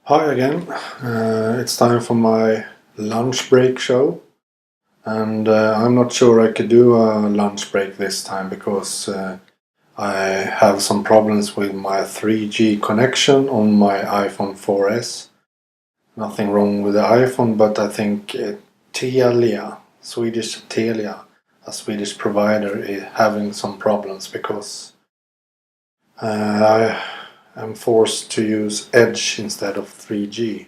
Hi again. It's time for my lunch break show, and I'm not sure I could do a lunch break this time because I have some problems with my 3G connection on my iPhone 4S. Nothing wrong with the iPhone, but I think Telia, Swedish Telia, a Swedish provider, is having some problems because I am forced to use Edge instead of 3G.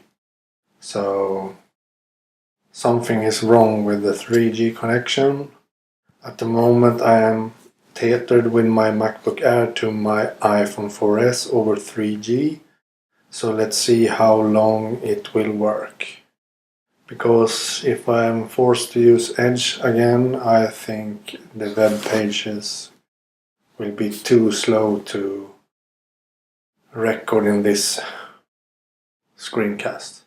So something is wrong with the 3G connection. At the moment I am tethered with my MacBook Air to my iPhone 4S over 3G. So let's see how long it will work. Because if I am forced to use Edge again, I think the web pages will be too slow to record in this screencast.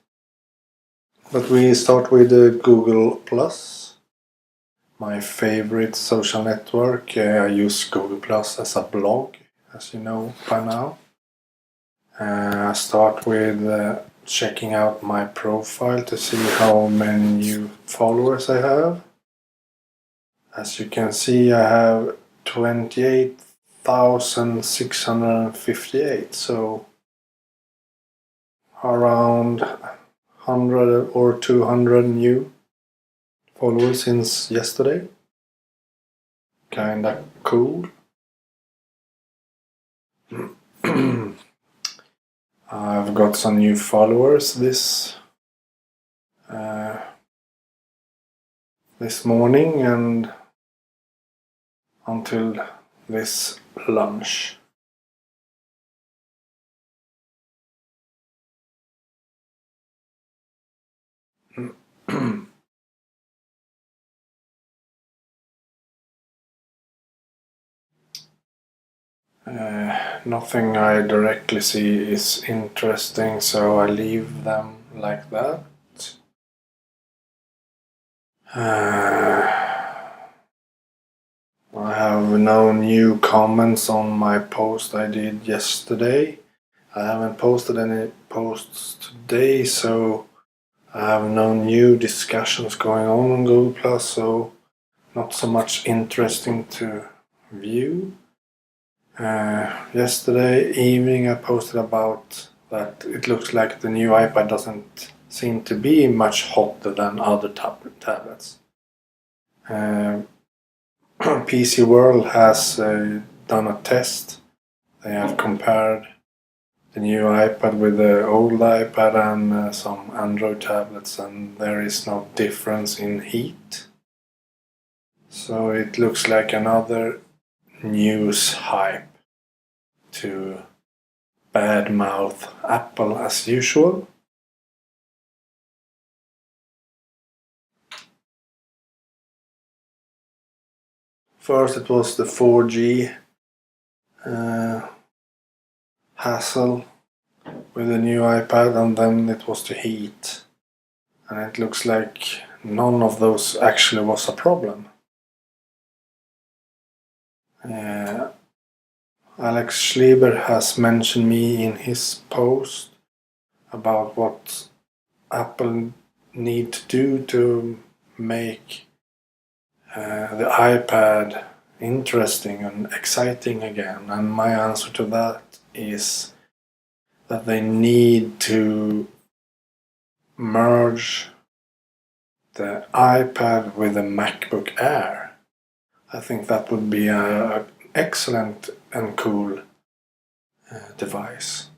But we start with Google Plus, my favorite social network. I use Google Plus as a blog, as you know by now. I start with checking out my profile to see how many new followers I have. As you can see, I have 28,658, so around 100 or 200 new followers since yesterday. Kinda cool. I've got some new followers this morning and until this lunch. Nothing I directly see is interesting, so I leave them like that. I have no new comments on my post I did yesterday. I haven't posted any posts today, so I have no new discussions going on Google+, so not so much interesting to view. Yesterday evening I posted about that it looks like the new iPad doesn't seem to be much hotter than other tablets. PC World has done a test. They have compared the new iPad with the old iPad and some Android tablets, and there is no difference in heat. So it looks like another news hype to badmouth Apple as usual. First it was the 4G hassle with the new iPad, and then it was the heat. And it looks like none of those actually was a problem. Alex Schlieber has mentioned me in his post about what Apple need to do to make the iPad interesting and exciting again. And my answer to that is that they need to merge the iPad with the MacBook Air. I think that would be an excellent and cool device.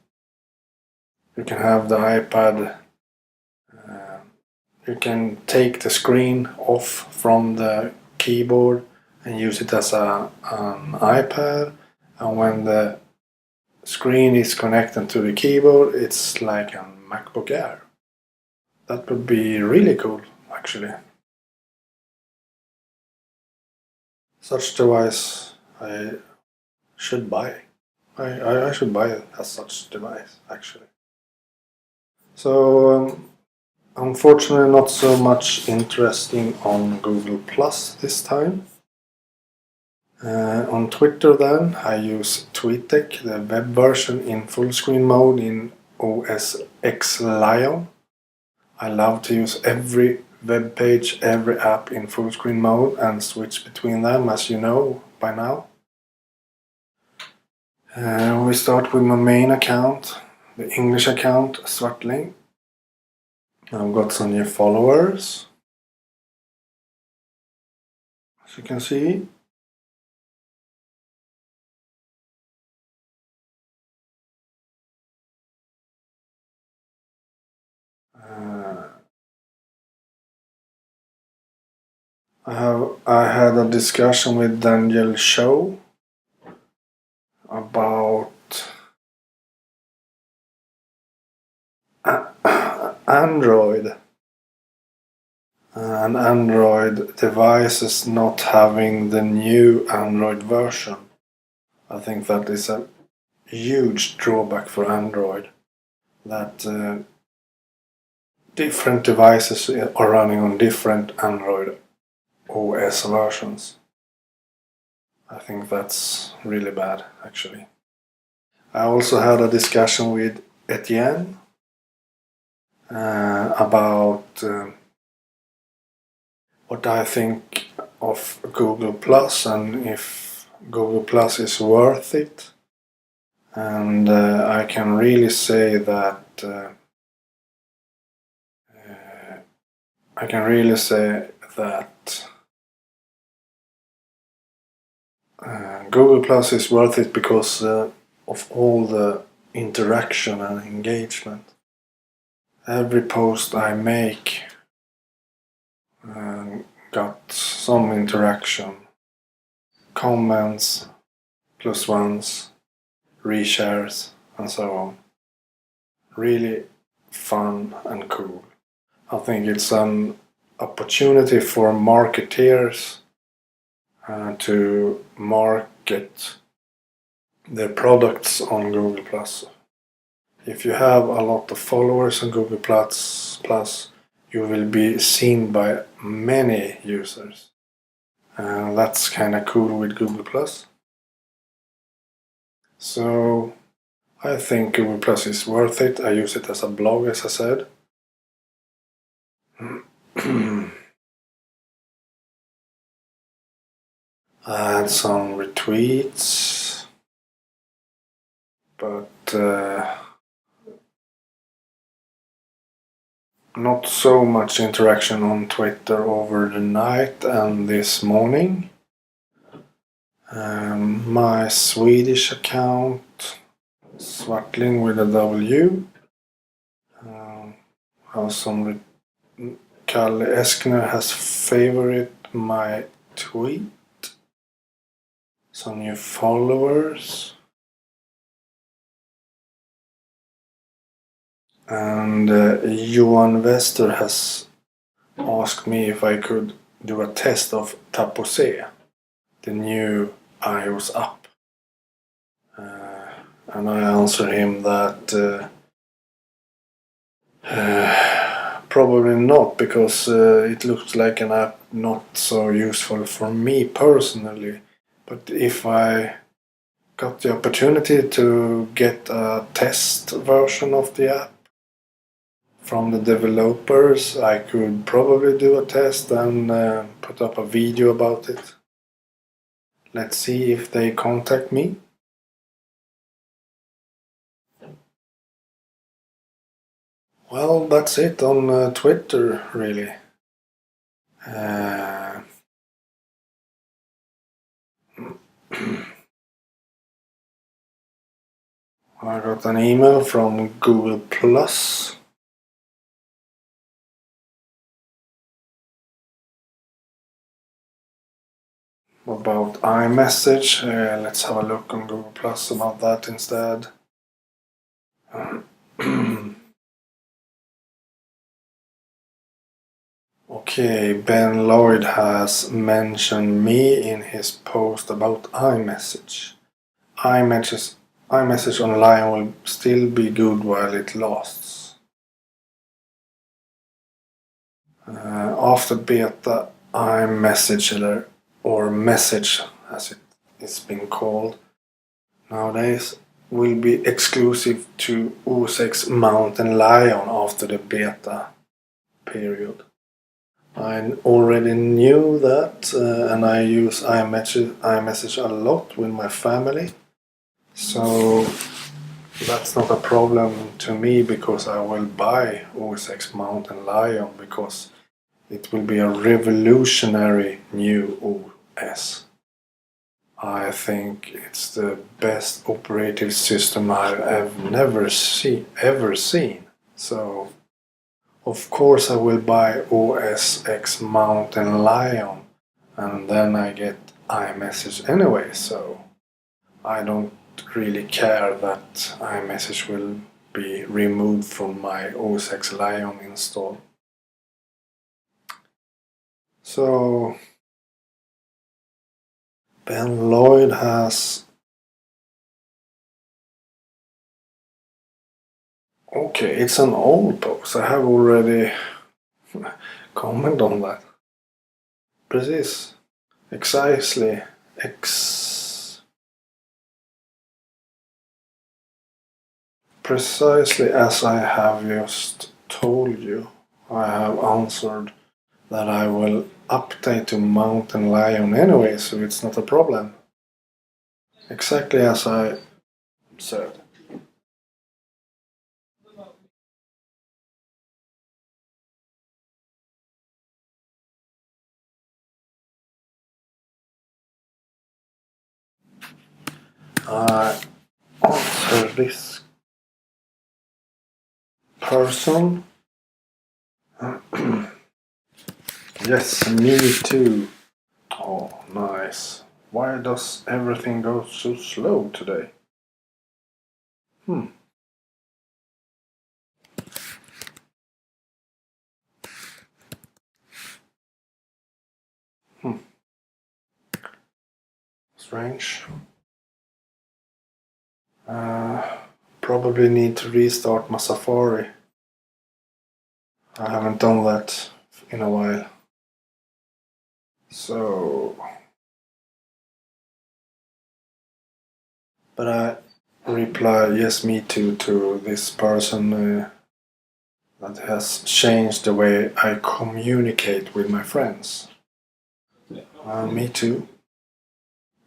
You can have the iPad, you can take the screen off from the keyboard and use it as an iPad, and when the screen is connected to the keyboard, it's like a MacBook Air. That would be really cool, actually. Such device I should buy. I should buy a such device, actually. So unfortunately not so much interesting on Google Plus this time. On Twitter then, I use TweetDeck, the web version in full screen mode in OS X-Lion. I love to use every web page, every app in full screen mode and switch between them, as you know by now. We start with my main account, the English account, Svartling. I've got some new followers, as you can see. I had a discussion with Daniel Show about Android and Android devices not having the new Android version. I think that is a huge drawback for Android, that different devices are running on different Android OS versions. I think that's really bad, actually. I also had a discussion with Etienne about what I think of Google Plus and if Google Plus is worth it. And I can really say that Google Plus is worth it because of all the interaction and engagement. Every post I make got some interaction, comments, plus ones, reshares, and so on. Really fun and cool. I think it's an opportunity for marketeers to market their products on Google Plus. If you have a lot of followers on Google Plus, you will be seen by many users. That's kind of cool with Google Plus. So I think Google Plus is worth it. I use it as a blog, as I said. I had some retweets, but not so much interaction on Twitter over the night and this morning. My Swedish account, Svartling with a W, Kalle Eskner has favored my tweet. Some new followers. And Johan Wester has asked me if I could do a test of Tapose, the new iOS app. And I answered him that probably not, because it looks like an app not so useful for me personally. But if I got the opportunity to get a test version of the app from the developers, I could probably do a test and put up a video about it. Let's see if they contact me. Well, that's it on Twitter, really. I got an email from Google Plus about iMessage. Let's have a look on Google Plus about that instead. Okay, Ben Lloyd has mentioned me in his post about iMessage. iMessage online will still be good while it lasts. After beta, iMessage or Message as it is being called nowadays, will be exclusive to OS X Mountain Lion after the beta period. I already knew that, and I use iMessage a lot with my family, so that's not a problem to me, because I will buy OS X Mountain Lion because it will be a revolutionary new OS. I think it's the best operating system I've ever seen. So of course I will buy OS X Mountain Lion, and then I get iMessage anyway, so I don't really care that iMessage will be removed from my OS X Lion install. So Ben Lloyd has... Okay, it's an old post. I have already commented on that. Precis. Precisely as I have just told you. I have answered that I will update to Mountain Lion anyway, so it's not a problem. Exactly as I said. I answer this person. Yes, me too. Oh, nice. Why does everything go so slow today? Hmm. Strange. Probably need to restart my Safari. I haven't done that in a while. So... But I reply, yes, me too, to this person that has changed the way I communicate with my friends. Me too.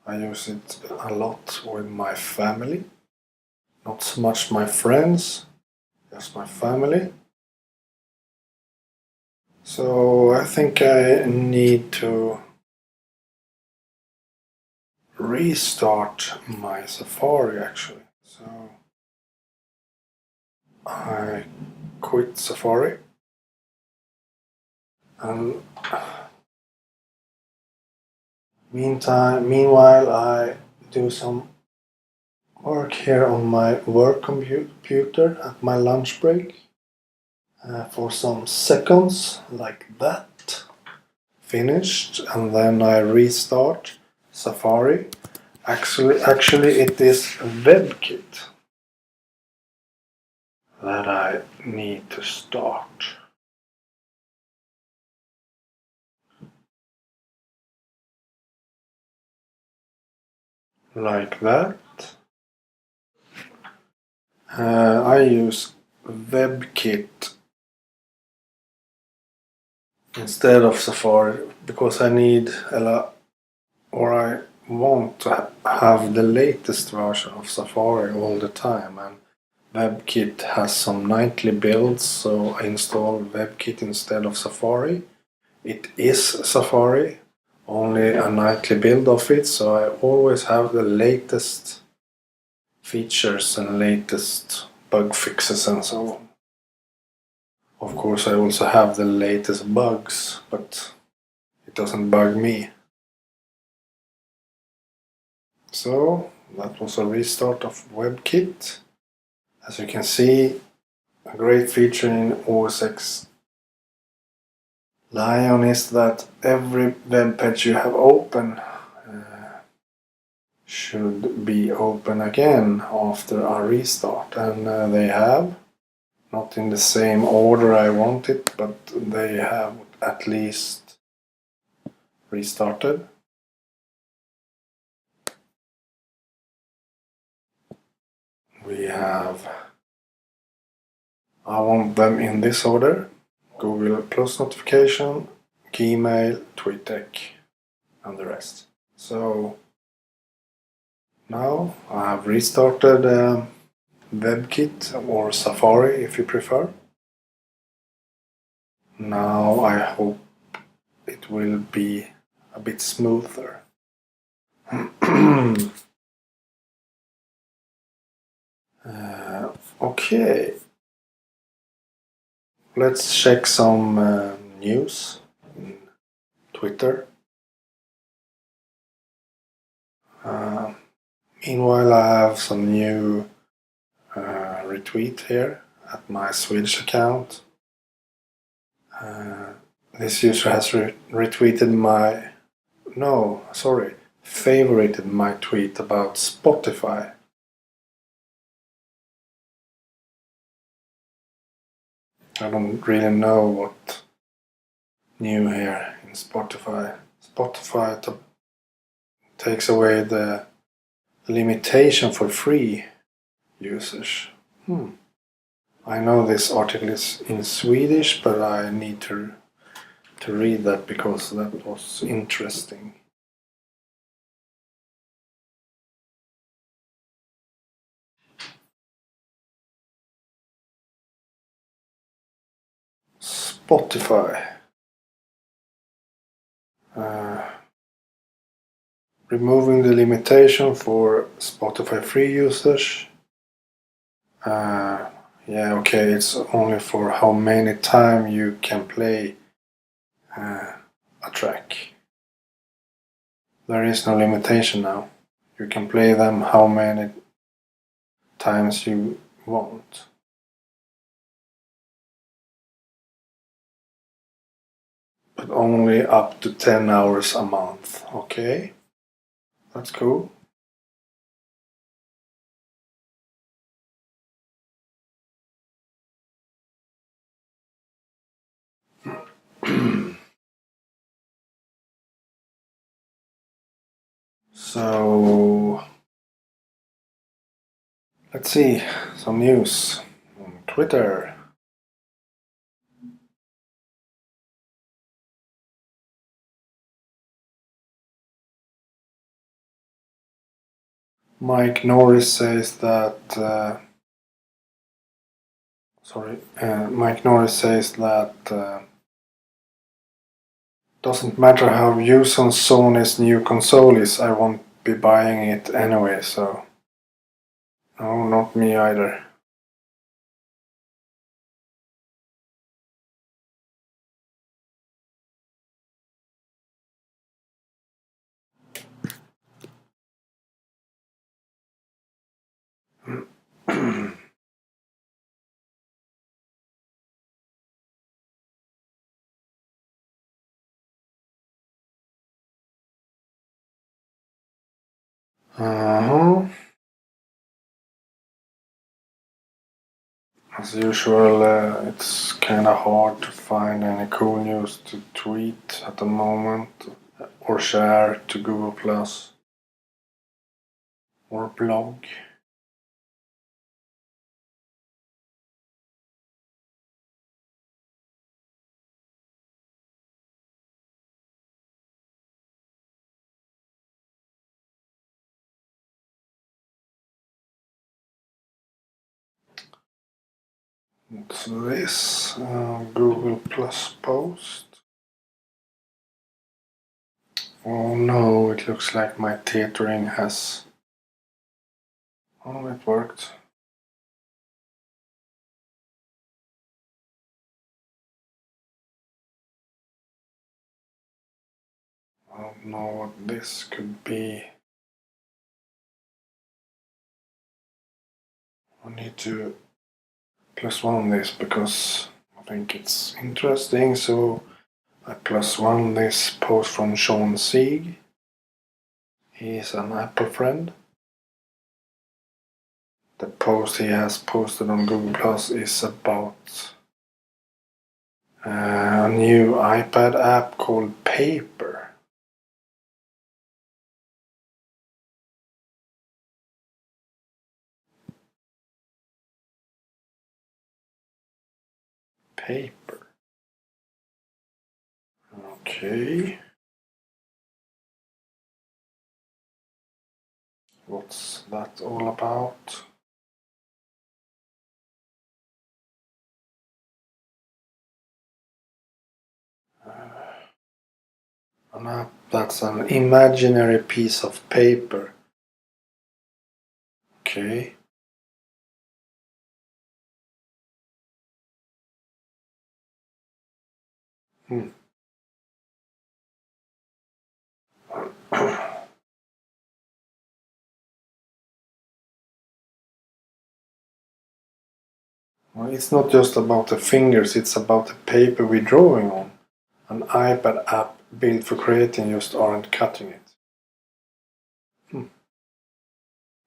I use it a lot with my family. Not so much my friends, just my family. So I think I need to restart my Safari actually. So I quit Safari, and meanwhile I do some work here on my work computer at my lunch break for some seconds, like that. Finished, and then I restart Safari. Actually it is WebKit that I need to start. Like that. I use WebKit instead of Safari because I need a lot, or I want to have the latest version of Safari all the time, and WebKit has some nightly builds, so I install WebKit instead of Safari. It is Safari, only a nightly build of it, so I always have the latest features and latest bug fixes and so on. Of course I also have the latest bugs, but it doesn't bug me. So that was a restart of WebKit. As you can see, a great feature in OS X Lion is that every web page you have open should be open again after a restart, and they have. Not in the same order I want it, but they have at least restarted. we have, I want them in this order: Google Plus notification, Gmail, TweetDeck, and the rest. So now I have restarted WebKit or Safari if you prefer. Now I hope it will be a bit smoother. Okay, let's check some news in Twitter. Meanwhile, I have some new retweet here at my Swedish account. This user has retweeted my, favorited my tweet about Spotify. I don't really know what new here in Spotify. Spotify takes away the limitation for free usage. I know this article is in Swedish, but I need to read that because that was interesting. Spotify. Removing the limitation for Spotify free usage. Yeah, okay, it's only for how many times you can play a track. There is no limitation now. You can play them how many times you want. But only up to 10 hours a month. Okay, that's cool. So let's see some news on Twitter. Mike Norris says that doesn't matter how views on Sony's new console is, I won't be buying it anyway, so no, not me either. As usual, it's kinda hard to find any cool news to tweet at the moment or share to Google Plus or blog. What's this? Google Plus post. Oh no, it looks like my tethering has... Oh, it worked. I don't know what this could be. I need to +1 this because I think it's interesting, so I +1 this post from Sean Sieg. He's an Apple friend. The post he has posted on Google Plus is about a new iPad app called Paper. paper. Okay. What's that all about? An app that's an imaginary piece of paper. Okay. Well, it's not just about the fingers, it's about the paper we're drawing on. An iPad app built for creating just aren't cutting it.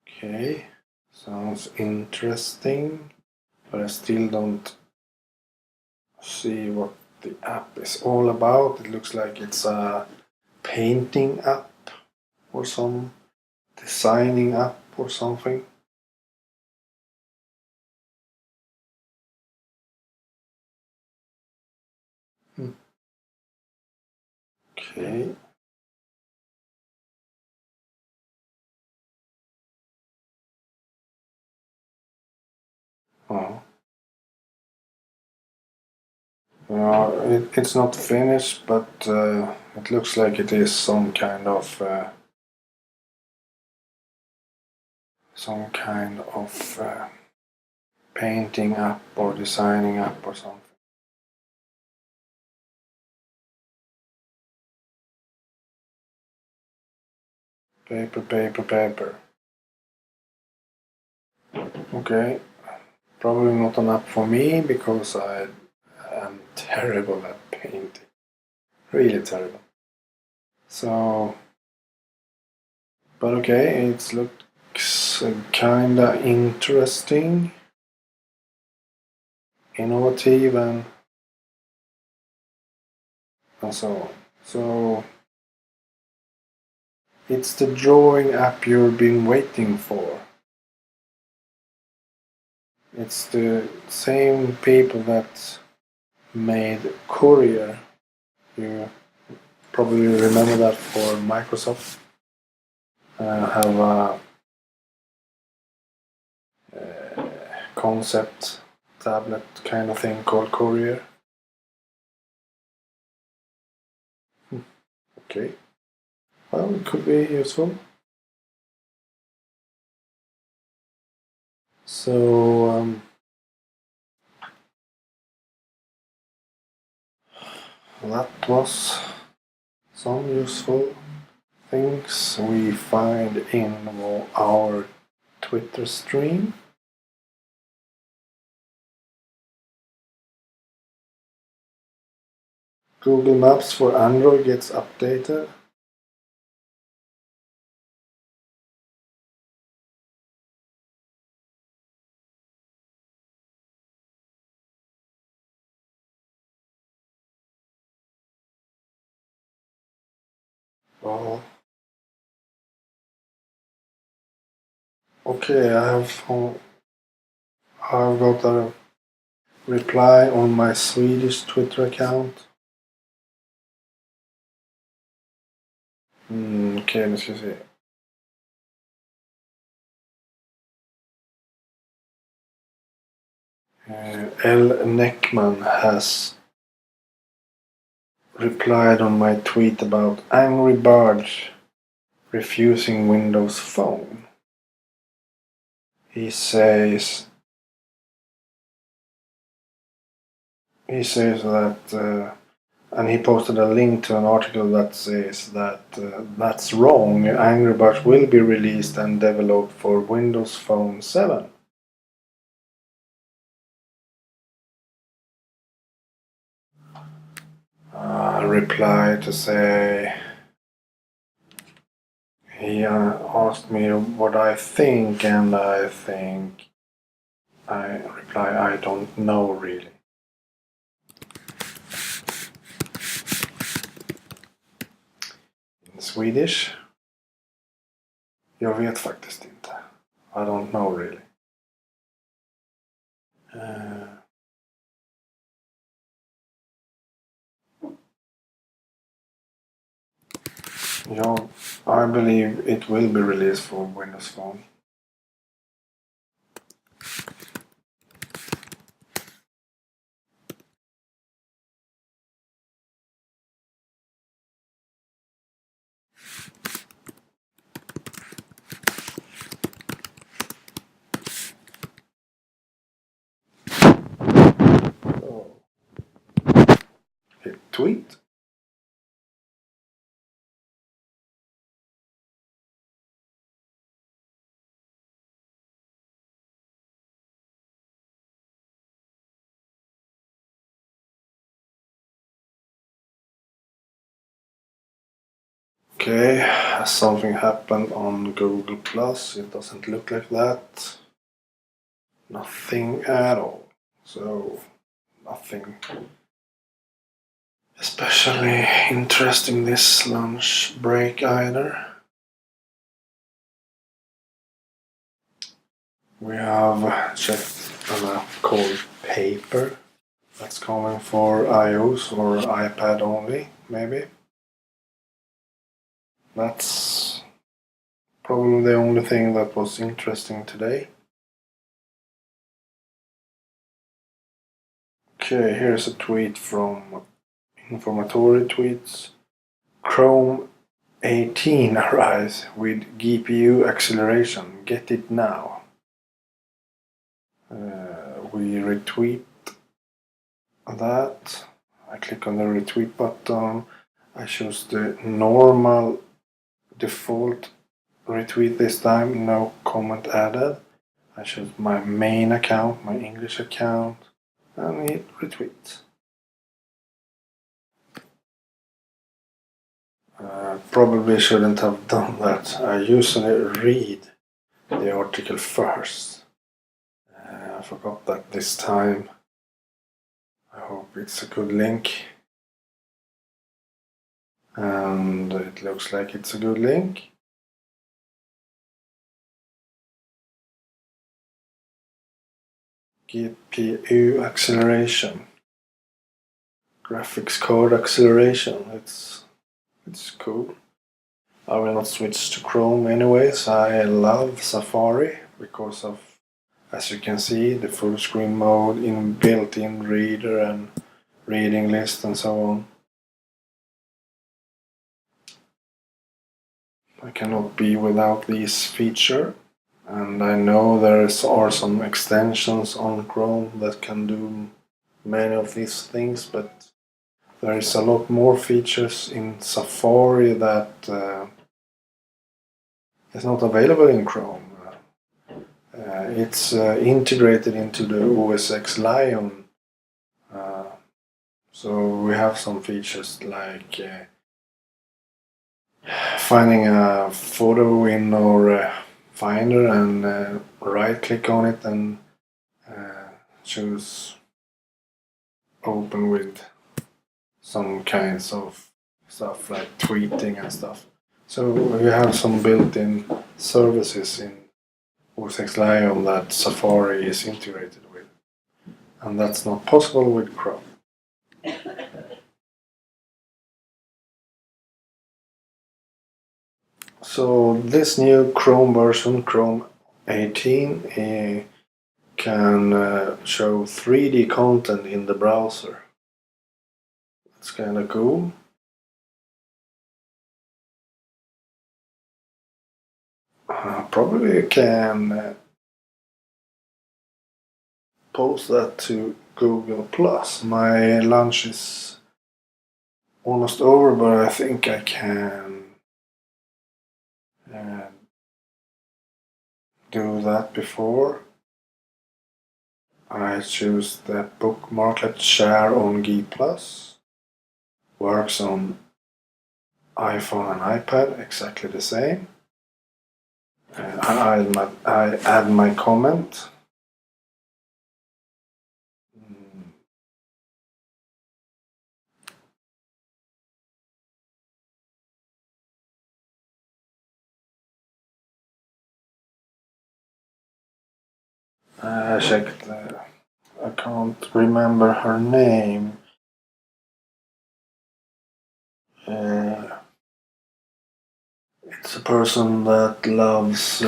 Okay, sounds interesting, but I still don't see what the app is all about. It looks like it's a painting app or some designing app or something. Okay. Oh. It's not finished, but it looks like it is some kind of painting app or designing app or something. Paper, paper, paper. Okay, probably not an app for me because I am terrible at painting. Really terrible. So, but okay, it looks kinda interesting, innovative, and so on. So, it's the drawing app you've been waiting for. It's the same people that made Courier. You probably remember that for Microsoft. Have a concept tablet kind of thing called Courier. Okay. Well, it could be useful. So that was some useful things we find in our Twitter stream. Google Maps for Android gets updated. Well, okay, I've got a reply on my Swedish Twitter account. Okay, let's see. L. Neckman has replied on my tweet about Angry Birds refusing Windows Phone. He says that, and he posted a link to an article that says that that's wrong. Angry Birds will be released and developed for Windows Phone 7. I replied to say he asked me what I think, and I reply I don't know really. In Swedish. Jag vet faktiskt inte. I don't know really. Yeah, I believe it will be released for Windows Phone. So, hit tweet. Okay, something happened on Google Plus. It doesn't look like that. Nothing at all. So, nothing especially interesting this lunch break either. We have checked an app called Paper. That's coming for iOS or iPad only, maybe. That's probably the only thing that was interesting today. Okay, here's a tweet from Informatory Tweets. Chrome 18 arrives with GPU acceleration. Get it now. We retweet that. I click on the retweet button. I choose the normal default retweet this time, no comment added. I choose my main account, my English account, and hit retweet. Probably shouldn't have done that. I usually read the article first. I forgot that this time. I hope it's a good link. And it looks like it's a good link. GPU acceleration. Graphics card acceleration. It's cool. I will not switch to Chrome anyways. I love Safari because of, as you can see, the full screen mode, built-in reader and reading list and so on. I cannot be without this feature, and I know there are some extensions on Chrome that can do many of these things, but there is a lot more features in Safari that is not available in Chrome. It's integrated into the OS X Lion, so we have some features like finding a photo in our Finder and right click on it and choose open with some kinds of stuff like tweeting and stuff. So we have some built-in services in OS X Lion that Safari is integrated with, and that's not possible with Chrome. So this new Chrome version, Chrome 18, can show 3D content in the browser. That's kind of cool. Probably can post that to Google Plus. My lunch is almost over, but I think I can do that before. I choose the bookmarklet share on G+. Works on iPhone and iPad exactly the same. I add my comment. I checked. I can't remember her name. It's a person that loves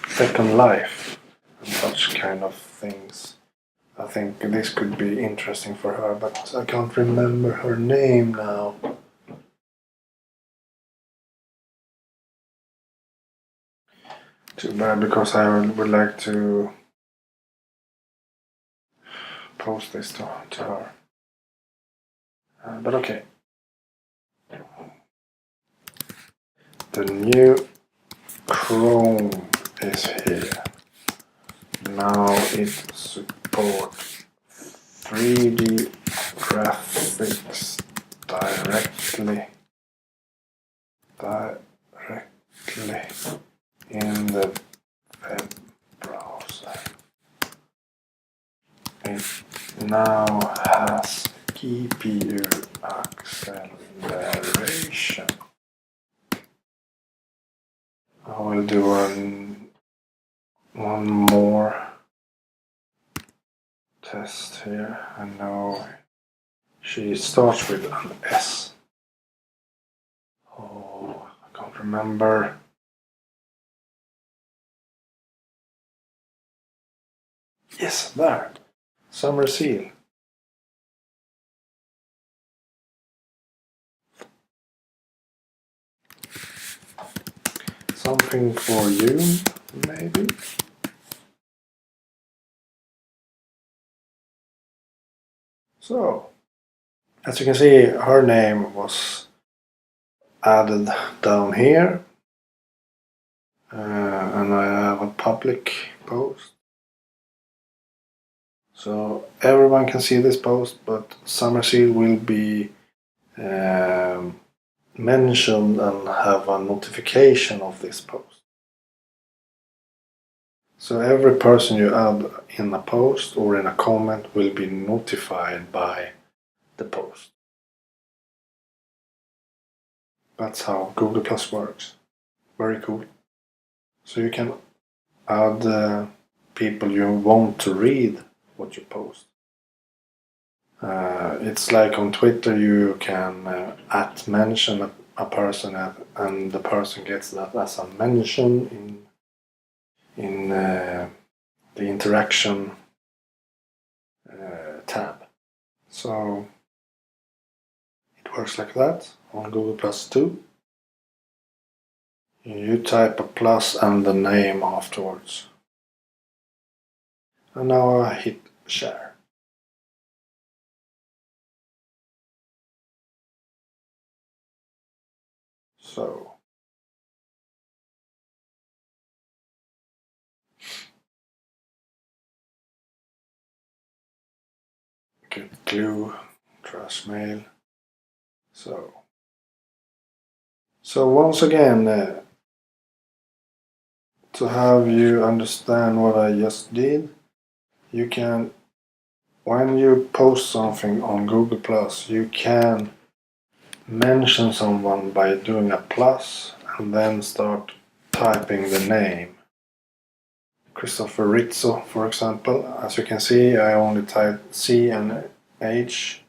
Second Life and such kind of things. I think this could be interesting for her, but I can't remember her name now. Too bad, because I would like to post this to her. But okay. The new Chrome is here. Now it supports 3D graphics directly in the web browser. It now has GPU acceleration. I will do one more test here. I know she starts with an S. Oh, I can't remember. Yes, there. Summer Seal. Something for you, maybe? So, as you can see, her name was added down here. And I have a public post. So everyone can see this post, but Summer Seal will be mentioned and have a notification of this post. So every person you add in a post or in a comment will be notified by the post. That's how Google Plus works. Very cool. So you can add people you want to read what you post. It's like on Twitter, you can mention a person and the person gets that as a mention in the interaction tab. So it works like that on Google Plus too. You type a plus and the name afterwards. And now I hit share. So get glue, trash mail. So once again, to have you understand what I just did, you can, when you post something on Google Plus, you can mention someone by doing a plus and then start typing the name. Christopher Rizzo, for example. As you can see, I only typed C and H,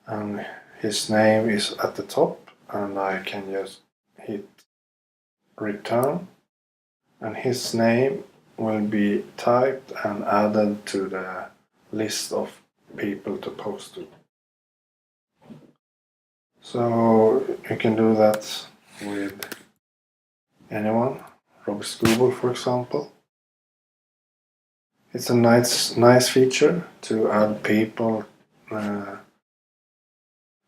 and his name is at the top, and I can just hit return, and his name will be typed and added to the list of people to post to. So you can do that with anyone. Robert Scoble, for example. It's a nice feature to add people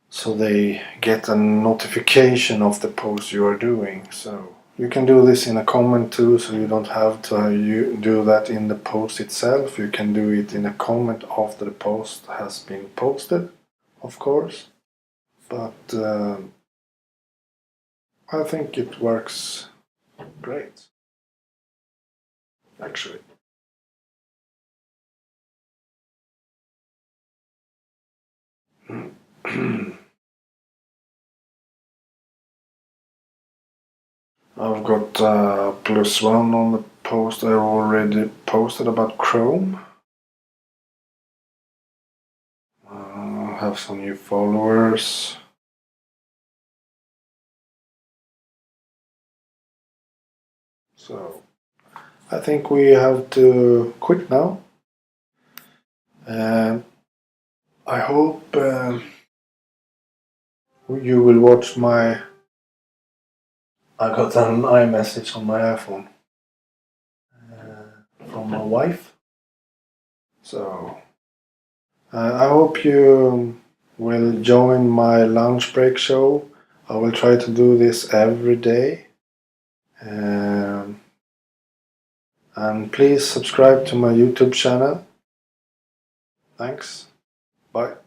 so they get a notification of the post you are doing. So you can do this in a comment too, so you don't have to do that in the post itself. You can do it in a comment after the post has been posted, of course. But I think it works great, actually. I've got +1 on the post I already posted about Chrome. I have some new followers. So I think we have to quit now. I hope you will watch my. I got an iMessage on my iPhone from my wife. So I hope you will join my lunch break show. I will try to do this every day. And please subscribe to my YouTube channel. Thanks. Bye.